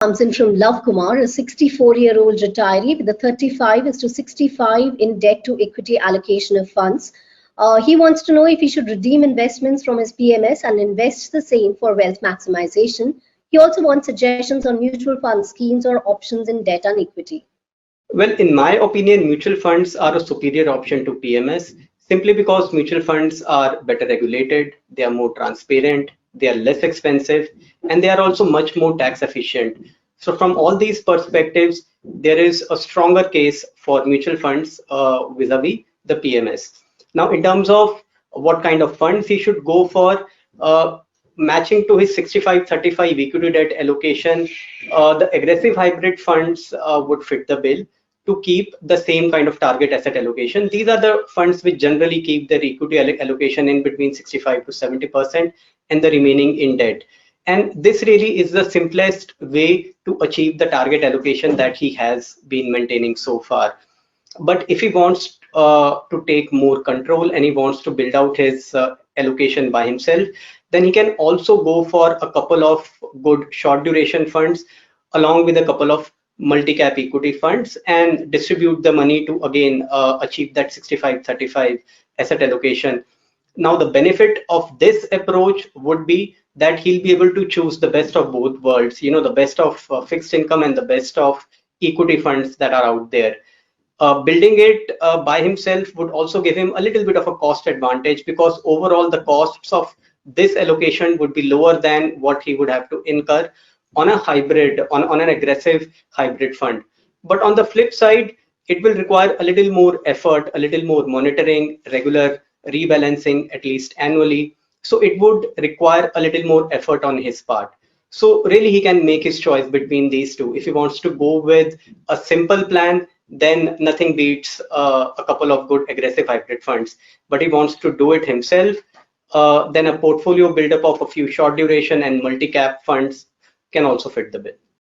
Comes in from Love Kumar, a 64-year-old retiree with a 35 is to 65 in debt to equity allocation of funds. He wants to know if he should redeem investments from his PMS and invest the same for wealth maximization. He also wants suggestions on mutual fund schemes or options in debt and equity. Well, in my opinion, mutual funds are a superior option to PMS simply because mutual funds are better regulated, they are more transparent, they are less expensive, and they are also much more tax efficient. So from all these perspectives, there is a stronger case for mutual funds vis-a-vis the PMS. Now, in terms of what kind of funds he should go for, matching to his 65-35 equity debt allocation, the aggressive hybrid funds would fit the bill to keep the same kind of target asset allocation. These are the funds which generally keep their equity allocation in between 65 to 70% and the remaining in debt. And this really is the simplest way to achieve the target allocation that he has been maintaining so far. But if he wants to take more control and he wants to build out his allocation by himself, then he can also go for a couple of good short duration funds along with a couple of multi-cap equity funds and distribute the money to again achieve that 65-35 asset allocation. Now, the benefit of this approach would be that he'll be able to choose the best of both worlds, you know, the best of fixed income and the best of equity funds that are out there. Building it by himself would also give him a little bit of a cost advantage because overall the costs of this allocation would be lower than what he would have to incur on a hybrid, on an aggressive hybrid fund. But on the flip side, it will require a little more effort, a little more monitoring, regular rebalancing at least annually. So it would require a little more effort on his part. So really he can make his choice between these two. If he wants to go with a simple plan, then nothing beats a couple of good aggressive hybrid funds. But he wants to do it himself, then a portfolio buildup of a few short duration and multi-cap funds can also fit the bill.